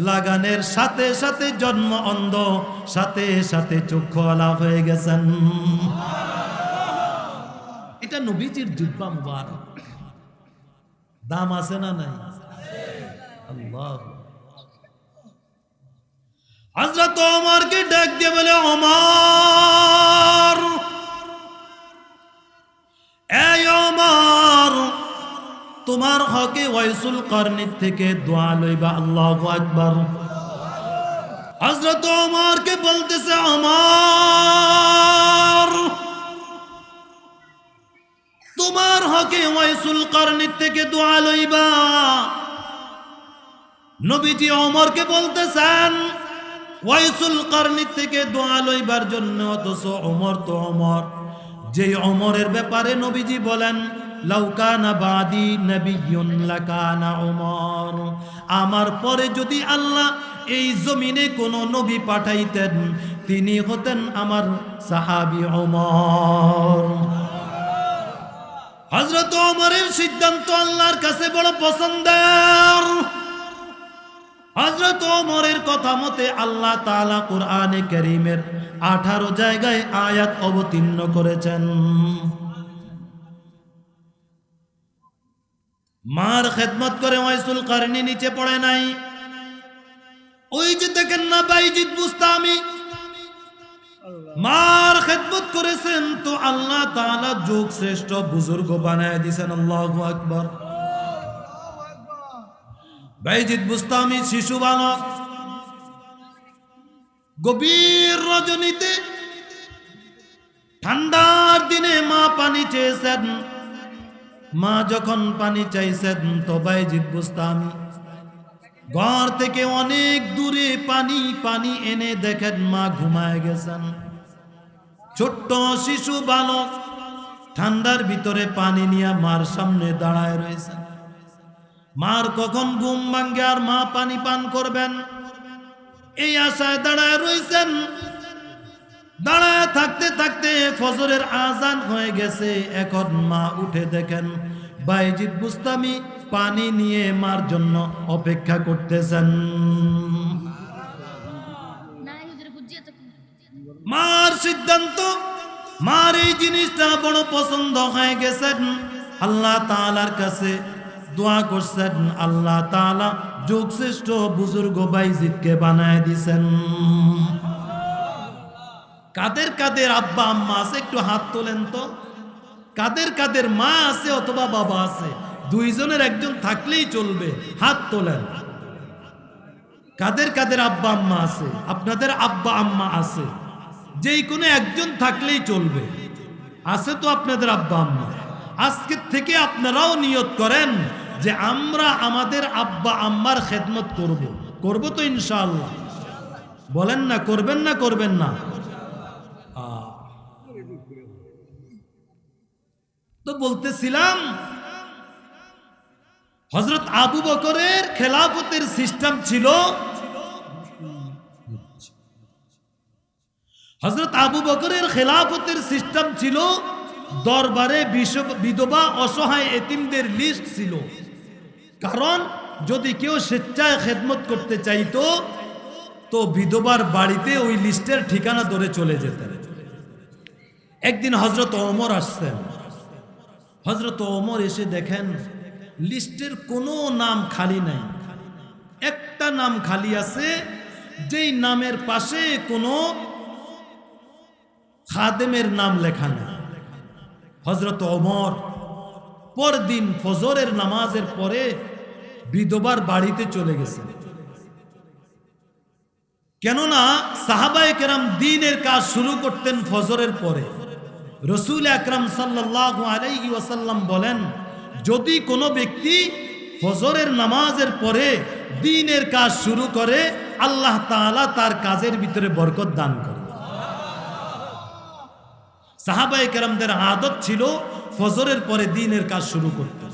লাগানোর সাথে সাথে জন্ম অন্ধ সাথে সাথে চক্ষুওয়ালা হয়ে গেছেন। এটা নবীজির জুব্বা মুবারক, দাম আছে না নাই? আল্লাহ। হযরত ওমরকে ডাক দিয়ে বলে, ওমর, এই ওমর, তোমার হকে ওয়াইসুল করনি থেকে দোয়া লইবা। আল্লাহু আকবার। হযরত ওমরকে বলতেছে, ওমর, তোমার হকে ওয়াইসুল করনি থেকে দোয়া লইবা। নবীজি ওমরকে বলতেছেন ওয়াইসুল করনি থেকে দোয়া লইবার জন্য, অথচ ওমর তো ওমর। যে ওমরের ব্যাপারে নবীজি বলেন, লাউকানা বাদি নবিয়্যুন লাকানা ওমর, আমার পরে যদি আল্লাহ এই জমিনে কোনো নবী পাঠাইতেন, তিনি হতেন আমার সাহাবী ওমর। হযরত ওমরের সিদ্ধান্ত আল্লাহর কাছে বড় পছন্দের। হযরত ওমরের কথা মতে আল্লাহ তাআলা কোরআনে কারীমের 18 জায়গায় আয়াত অবতীর্ণ করেছেন। মার খেদমত করে ওয়াইসুল করনি নিচে পড়ে নাই। ওই যে দেখেন না বাইজিদ বুস্তামি, মার খেদমত করেছেন, তো আল্লাহ তাআলা যুগ শ্রেষ্ঠ বুজুর্গ বানায় দিয়েছেন। আল্লাহু আকবার। বাইজিদ বুস্তামি শিশু বালক, গভীর রজনীতে ঠান্ডার দিনে মা পানি চেয়েছেন। মা যখন পানি চাইছেন, তো বাইজিদ বুস্তামি ঘর থেকে অনেক দূরে পানি এনে দেখেন মা ঘুমায় গেছেন। ছোট্ট শিশু বালক ঠান্ডার ভিতরে পানি নিয়ে মার সামনে দাঁড়ায় রয়েছেন। মার কখন ঘুম ভাঙ্গে আর মা পানি পান করবেন এই আশায় দাঁড়ায় রয়েছেন। দাঁড়ায় থাকতে থাকতে ফজরের আজান হয়ে গেছে। এখন মা উঠে দেখেন বাইজিদ বুস্তামি পানি নিয়ে মার জন্য অপেক্ষা করতেছেন। মার সিদ্ধান্ত, মার এই জিনিসটা বড় পছন্দ হয়ে গেছেন। আল্লাহ তাআলার কাছে দোয়া করছেন, আল্লাহ তাআলা যুগ শ্রেষ্ঠ বুজুর্গ বাইজিদকে বানায় দিছেন। কাদের কাদের আব্বা আম্মা আছে একটু হাত তোলেন তো। কাদের কাদের মা আছে অথবা বাবা আছে? দুইজনের একজন থাকলেই চলবে, হাত তোলেন। কাদের কাদের আব্বা আম্মা আছে? আপনাদের আব্বা আম্মা আছে, যেই কোনো একজন থাকলেই চলবে। আছে তো আপনাদের আব্বা আম্মা? আজকের থেকে আপনারাও নিয়ত করেন যে আমরা আমাদের আব্বা আম্মার খেদমত করব। করব তো ইনশাআল্লাহ? বলেন না, করবেন না করবেন না? তো বলতেছিলাম হযরত আবু বকরের খেলাফতের সিস্টেম ছিল, হযরত আবু বকরের খেলাফতের সিস্টেম ছিল দরবারে বিধবা অসহায় এতিমদের লিস্ট ছিল। কারণ যদি কেউ স্বেচ্ছায় খেদমত করতে চাইতো তো বিধবার বাড়িতে ওই লিস্টের ঠিকানা ধরে চলে যেতেন। একদিন হযরত ওমর আসছেন। হযরত ওমর এসে দেখেন লিস্টের কোনো নাম খালি নাই। একটা নাম খালি আছে, যেই নামের পাশে কোনো খাদেমের নাম লেখা নেই। হযরত ওমর পরদিন ফজরের নামাজের পরে বিধবার বাড়িতে চলে গেছেন। কেননা সাহাবায়ে কেরাম দ্বীনের কাজ শুরু করতেন ফজরের পরে। রাসূল আকরাম সাল্লাল্লাহু আলাইহি ওয়াসাল্লাম বলেন, যদি কোনো ব্যক্তি ফজরের নামাজের পরে দ্বীনের কাজ শুরু করে আল্লাহ তাআলা তার কাজের ভিতরে বরকত দান করে। সাহাবায়ে কেরামদের আদত ছিল ফজরের পরে দ্বীনের কাজ শুরু করতে।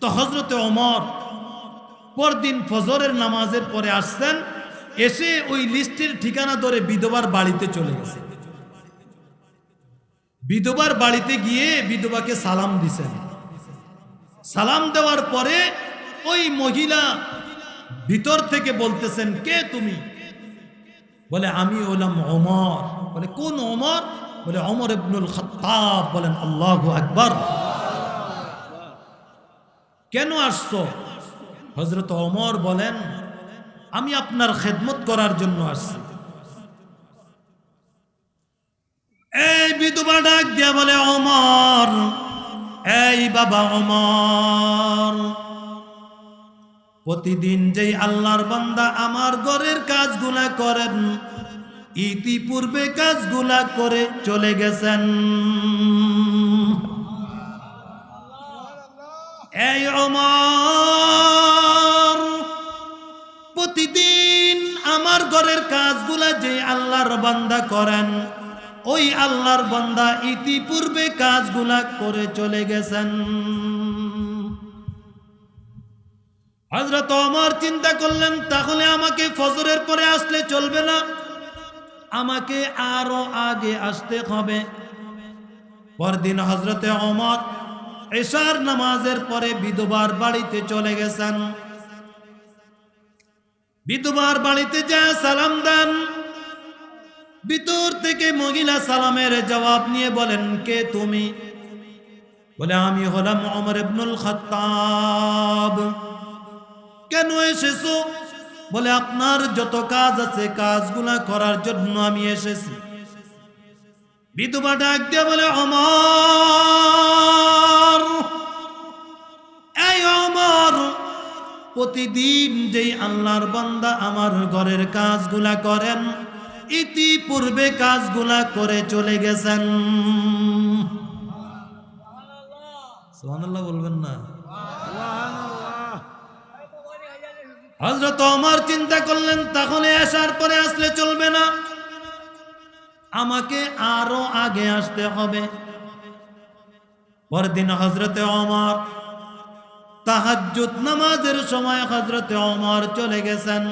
তো হযরত ওমর পরদিন ফজরের নামাজের পরে আসছেন, এসে ওই লিস্টের ঠিকানা ধরে বিধবার বাড়িতে চলে গেছে। বিধবার বাড়িতে গিয়ে বিধবাকে সালাম দিছেন। সালাম দেওয়ার পরে ওই মহিলা ভিতর থেকে বলতেছেন, কে তুমি? বলে আমি হলাম ওমর। বলে কোন ওমর? বলে ওমর ইবনুল খাত্তাব। বলেন আল্লাহু আকবার। কেন আসছো? হযরত ওমর বলেন, আমি আপনার খেদমত করার জন্য আসছি। এই বিধবা ডাক দিয়া বলে, ওমর, এই বাবা ওমর, প্রতিদিন যেই আল্লাহর বান্দা আমার ঘরের কাজগুলা করেন ইতিপূর্বে কাজগুলা করে চলে গেছেন। এই ওমর, প্রতিদিন আমার ঘরের কাজগুলা যে আল্লাহর বান্দা করেন ওই আল্লাহর বান্দা ইতিপূর্বে কাজগুলা করে চলে গেছেন। হযরত ওমর চিন্তা করলেন, তাহলে আমাকে ফজরের পরে আসলে চলবে না, আমাকে আরো আগে আসতে হবে। পরদিন হযরতে ওমর এশার নামাজের পরে বিধবার বাড়িতে চলে গেছেন। বিধবার বাড়িতে যা সালাম দেন, ভিতর থেকে মহিলা সালামের জবাব নিয়ে বলেন, কে তুমি? বলে আমি হলাম ওমর ইবনুল খাত্তাব। কেন এসেছো? বলে আপনার যত কাজ আছে কাজগুলা করার জন্য আমি এসেছি। বিধবা ডাক দিয়ে বলে, ওমর, এই ওমর, প্রতিদিন যেই আল্লাহর বান্দা আমার ঘরের কাজগুলা করেন ইতিপূর্বে কাজগুলা করে চলে গেছেন। সুবহানাল্লাহ বলবেন না? হযরত ওমর চিন্তা করলেন, তাহলে আসার পরে আসলে চলবে না, আমাকে আরো আগে আসতে হবে। পরদিন হযরতে ওমর তাহাজ্জুদ নামাজের সময় হযরতে ওমর চলে গেছেন।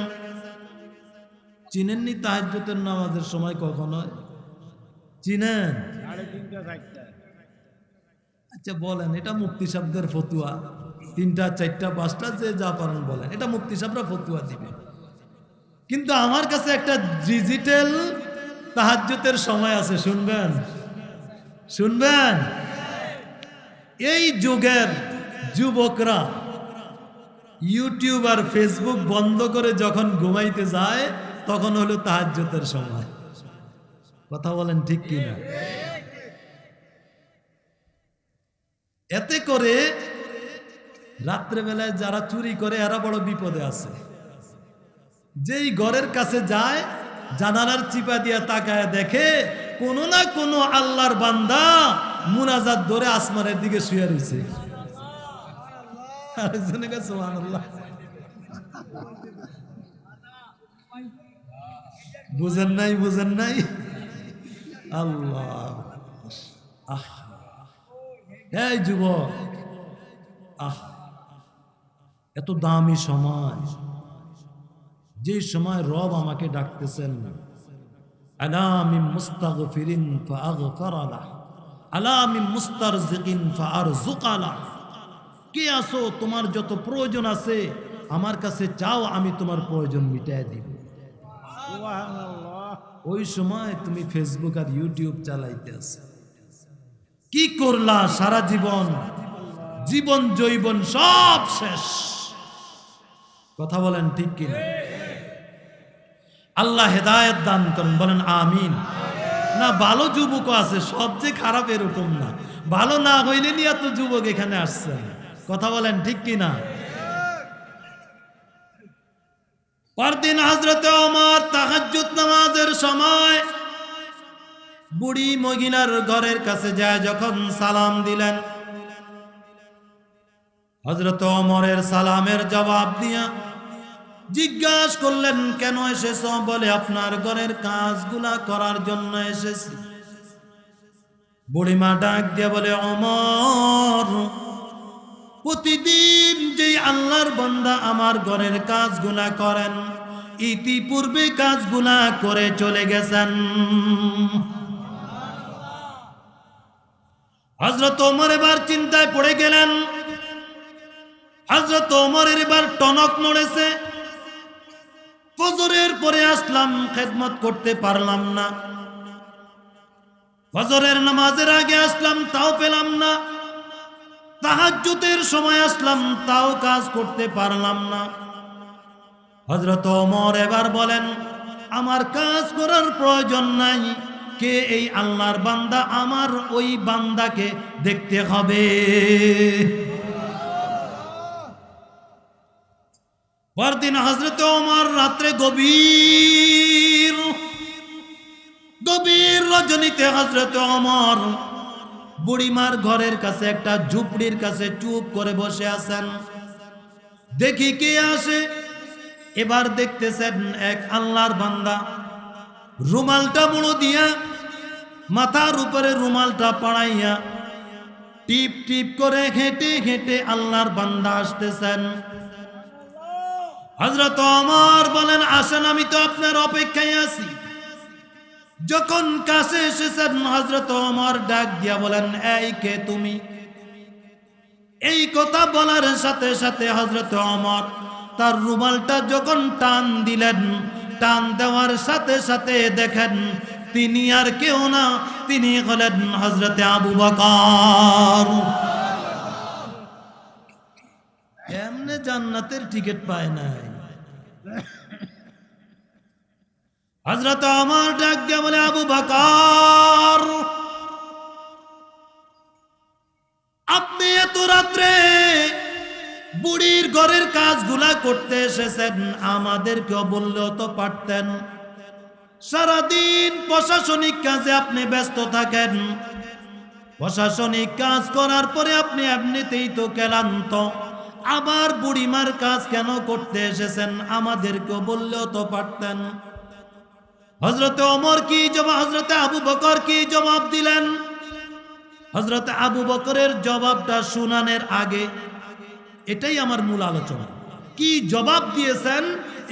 চিনেননি তাহাজ্জুদের নামাজের সময় কখন হয়? চিনেন? 3:30 4টা। আচ্ছা বলেন, এটা মুফতি সাহেবদের ফতুয়া। 3টা 4টা 5টা যে যা পারেন বলেন, এটা মুফতি সাহেবরা ফতুয়া দিবে। কিন্তু আমার কাছে একটা ডিজিটাল তাহাজ্জুদের সময় আছে, শুনবেন? শুনবেন? এই যুগের যুবকরা ইউটিউব আর ফেসবুক বন্ধ করে যখন ঘুমাইতে যায় তখন হলো তাহাজ্জুদের সময়। কথা বলেন ঠিক কিনা? এতে করে রাত্রেবেলায় যারা চুরি করে এরা বড় বিপদে আছে। যেই ঘরের কাছে যায় জানালার চিপা দিয়া তাকায় দেখে কোনো না কোনো আল্লাহর বান্দা মুনাজাত ধরে আসমানের দিকে শুয়ে রয়েছে। আরেকজনের কাছে সুবহানাল্লাহ। বুঝেন নাই, বুঝেন নাই? আল্লাহ, আহ এই যুবক, আহ এত দামি সময়, যে সময় রব আমাকে ডাকতেছেন, আলা মিন মুস্তাগফিরিন ফাআগফির লাহ, আলা মিন মুস্তারজিকিন ফাআরযুক লাহ। কে আসো, তোমার যত প্রয়োজন আছে আমার কাছে চাও, আমি তোমার প্রয়োজন মিটায় দিব। সুবহানাল্লাহ। ওই সময় তুমি ফেসবুক আর ইউটিউব চালাইতে আছো। কি করলা সারা জীবন? জীবন জৈবন সব শেষ। কথা বলেন ঠিক কিনা? আল্লাহ হেদায়েত দান করেন, বলেন আমিন। না ভালো যুবক আছে, সবচেয়ে খারাপ এরকম না। ভালো না হইলে নিয়ে এত যুবক এখানে আসছে। কথা বলেন ঠিক কিনা? পরদিন হযরতে ওমর তাহাজ্জুদ নামাজের সময় বুড়ি মহিলার ঘরের কাছে যায় যখন সালাম দিলেন, হযরতে ওমরের সালামের জবাব দিয়া জিজ্ঞাসা করলেন, কেন এসেছো? বলে, আপনার ঘরের কাজগুলা করার জন্য এসেছি। বুড়িমা ডাক দিয়ে বলে, ওমর, প্রতিদিন যেই আল্লাহর বান্দা আমার ঘরের কাজগুলা করেন, ইতিপূর্বে কাজগুলা করে চলে গেছেন। হযরত ওমর এবার চিন্তায় পড়ে গেলেন। হযরত ওমরের এবার টনক নড়েছে। ফজরের পরে আসলাম, খেদমত করতে পারলাম না। ফজরের নামাজের আগে আসলাম, তাও পেলাম না। তাহাজ্জুদের সময় আসলাম, তাও কাজ করতে পারলাম না। হযরত ওমর এবার বলেন, আমার কাজ করার প্রয়োজন নাই। কে এই আল্লাহর বান্দা? আমার ওই বান্দাকে দেখতে হবে। পরদিন হযরত ওমর রাত্রে গভীর রজনীতে হযরত ওমর বুড়িমার ঘরের কাছে একটা ঝুপড়ির কাছে চুপ করে বসে আছেন। দেখি কে আসে। এবার দেখতেছেন এক আল্লাহর বান্দা রুমালটা মুড়ো দিয়া, মাথার উপরে রুমালটা পড়াইয়া টিপ টিপ করে হেঁটে হেঁটে আল্লাহর বান্দা আসতেছেন। হযরত ওমর বলেন, আসেন, আমি তো আপনার অপেক্ষায় আছি। যখন কাছে এসেছেন হযরত ওমর ডাক দিয়া বলেন, এই কে তুমি? এই কথা বলার সাথে সাথে হযরত ওমর তার রুমালটা যখন টান দিলেন, টান দেওয়ার সাথে সাথে দেখেন তিনি আর কেউ না, তিনি হলেন হযরতে আবু বকর। এমনে জান্নাতের টিকিট পায় নাই। হযরত ওমর ডাক দিয়ে বলে, আবু বকর, আপনি এত রাত্রে বুড়ির ঘরের কাজগুলা করতে এসেছেন, আমাদেরকেও বললেও তো পারতেন। সারাদিন প্রশাসনিক কাজে আপনি ব্যস্ত থাকেন। প্রশাসনিক কাজ করার পরে আপনি এমনিতেই তো ক্লান্ত, আবার বুড়িমার কাজ কেন করতে এসেছেন? আমাদেরকেও বললেও তো পারতেন। হযরতে ওমর কি জবাব, হযরতে আবু বকর কি জবাব দিলেন? হযরতে আবু বকরের জবাবটা শুনানের আগে, এটাই আমার মূল আলোচনা। কি জবাব দিয়েছেন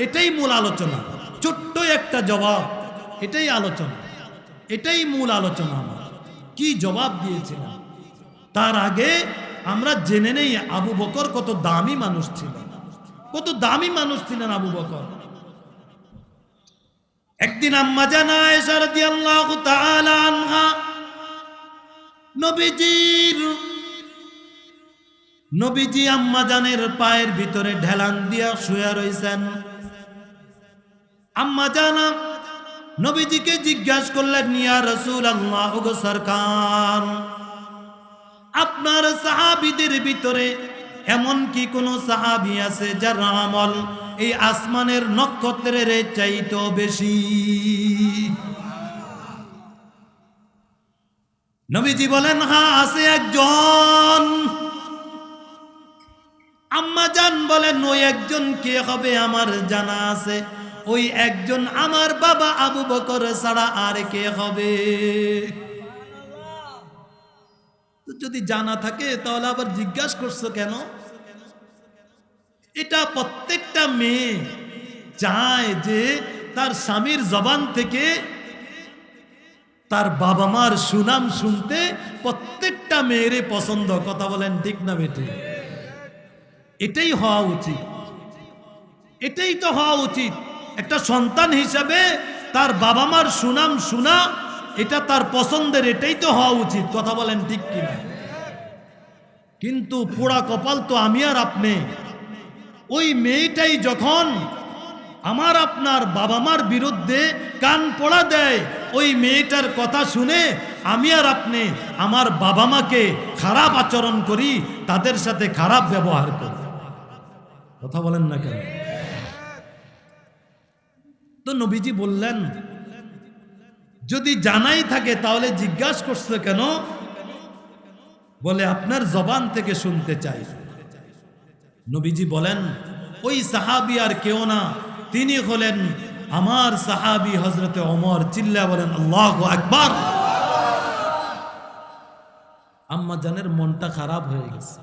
এটাই মূল আলোচনা। ছোট্ট একটা জবাব, এটাই আলোচনা, এটাই মূল আলোচনা আমার। কি জবাব দিয়েছিলেন তার আগে আমরা জেনে নেই আবু বকর কত দামি মানুষ ছিলেন, কত দামি মানুষ ছিলেন আবু বকর। একদিন আম্মা জান আয়েশা রাদিয়াল্লাহু তাআলা আনহা নবীজি আম্মা জানের পায়ের ভিতরে ঢেলান দিয়া শুয়ে রইছেন। আম্মা জানা নবীজিকে জিজ্ঞাসা করলেন, ইয়া রাসূলুল্লাহ, ওগো সরকার, আপনার সাহাবীদের ভিতরে এমন কি কোন সাহাবী আছে যার আমল এই আসমানের নক্ষত্রের চাইতেও বেশি? নবীজি বলেন, হ্যাঁ আছে একজন। আম্মা জান বলেন, ওই একজন কে হবে? আমার জানা আছে, ওই একজন আমার বাবা আবু বকর ছাড়া আর কে হবে? যদি জানা থাকে তাহলে আবার জিজ্ঞাসা করছো কেন? এটা প্রত্যেকটা মেয়ে চায় যে তার স্বামীর জবান থেকে তার বাবা মার সুনাম শুনতে। প্রত্যেকটা মেয়েরে পছন্দ, কথা বলেন ঠিক না বেটি? এটাই হওয়া উচিত, এটাই তো হওয়া উচিত। একটা সন্তান হিসাবে তার বাবা মার সুনাম শোনা এটা তার পছন্দের, এটাই তো হওয়া উচিত, কথা বলেন ঠিক কিনা? কিন্তু পোড়া কপাল তো আমি আর আপনি। ওই মেয়েটাই যখন আমার আপনার বাবা মার বিরুদ্ধে কান পড়া দেয়, ওই মেয়েটার কথা শুনে আমি আর আপনি আমার বাবা মাকে খারাপ আচরণ করি, তাদের সাথে খারাপ ব্যবহার করি, কথা বলেন না কেন? তো নবীজি বললেন, যদি জানাই থাকে তাহলে জিজ্ঞাসা করছে কেন? বলে আপনার জবান থেকে শুনতে চাই। নবীজি বলেন, ওই সাহাবী আর কেউ না, তিনি হলেন আমার সাহাবী হযরতে ওমর। চিল্লা বলেন আল্লাহু আকবার। আম্মা জানের মনটা খারাপ হয়ে গেছে,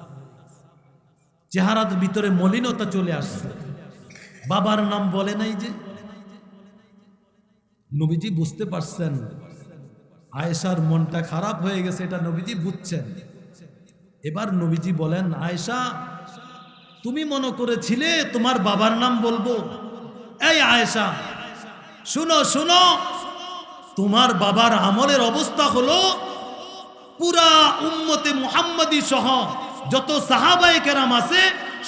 চেহারার ভিতরে মলিনতা চলে আসছে। বাবার নাম বলে নাই যে। নবীজি বুঝতে পারছেন আয়েশার মনটা খারাপ হয়ে গেছে, এটা নবীজি বুঝছেন। এবার নবীজি বলেন, আয়েশা, তুমি মনে করেছিলে তোমার বাবার নাম বলবো? এই আয়েশা, শুনো শুনো, তোমার বাবার আমলের অবস্থা হলো পুরা উম্মতে মুহাম্মাদি সহ যত সাহাবায়ে কেরাম আছে,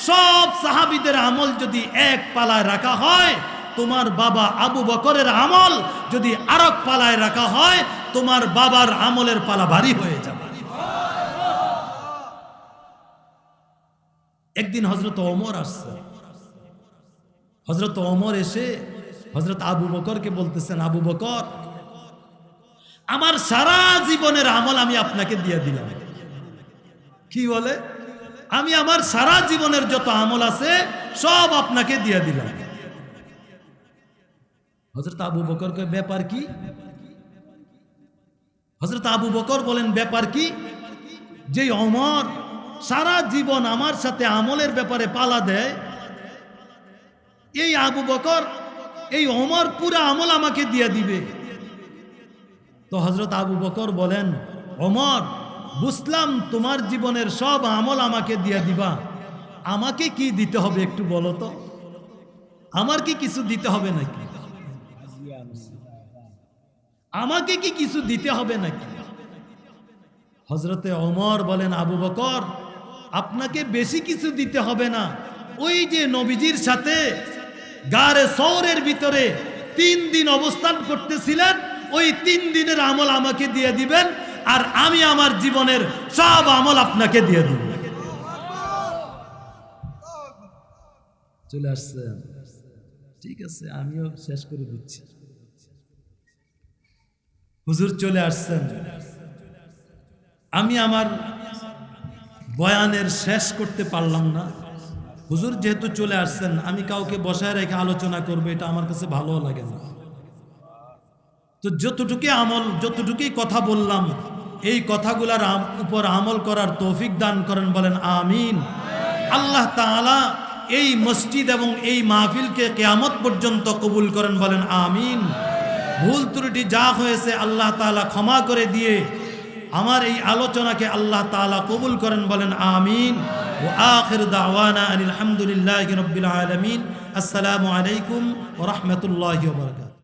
সব সাহাবীদের আমল যদি এক পালায় রাখা হয়, তোমার বাবা আবু বকরের আমল যদি আরেক পালায় রাখা হয়, তোমার বাবার আমলের পালা ভারী হয়ে যাবে। একদিন হযরত ওমর আসছে। হযরত ওমর এসে হযরত আবু বকরকে বলতেছেন, আবু বকর, আমার সারা জীবনের আমল আমি আপনাকে দিয়ে দিলাম। কি বলে? আমি আমার সারা জীবনের যত আমল আছে সব আপনাকে দিয়ে দিলাম। হযরত আবু বকর কয়, ব্যাপার কি? হযরত আবু বকর বলেন, ব্যাপার কি? যে ওমর সারা জীবন আমার সাথে আমলের ব্যাপারে পালা দেয়, এই আবু বকর, এই ওমর পুরা আমল আমাকে দিয়ে দিবে। তো হযরত আবু বকর বলেন, ওমর, বুঝলাম তোমার জীবনের সব আমল আমাকে দিয়ে দিবা, আমাকে কি দিতে হবে একটু বলো তো? আমার কি কিছু দিতে হবে নাকি? আমাকে কি কিছু দিতে হবে নাকি? হযরতে ওমর বলেন, আবু বকর, আপনাকে বেশি কিছু দিতে হবে না। ওই যে নবীজির সাথে গারে সওরের ভিতরে 3 দিন অবস্থান করতেছিলেন, ওই 3 দিনের আমল আমাকে দিয়ে দিবেন, আর আমি আমার জীবনের সব আমল আপনাকে দিয়ে দিব। চলে আসছেন? ঠিক আছে, আমিও শেষ করে দিচ্ছি। হুজুর চলে আসছেন। আমি আমার বয়ানের শেষ করতে পারলাম না। হুজুর যেহেতু চলে আসছেন, আমি কাউকে বসায় রেখে আলোচনা করবো, এটা আমার কাছে ভালো লাগে না। তো যতটুকুই কথা বললাম এই কথাগুলোর উপর আমল করার তৌফিক দান করেন, বলেন আমিন। আল্লাহ তাআলা এই মসজিদ এবং এই মাহফিলকে কিয়ামত পর্যন্ত কবুল করেন, বলেন আমিন। ভুল ত্রুটি যা হয়েছে আল্লাহ তাআলা ক্ষমা করে দিয়ে আমার এই আলোচনাকে আল্লাহ তাআলা কবুল করেন, বলেন আমিন। ওয়া আখির দাওয়ানা আনিল হামদুলিল্লাহি রাব্বিল আলামিন। আসসালামু আলাইকুম ওয়া রাহমাতুল্লাহি ওয়া বারাকাতুহু।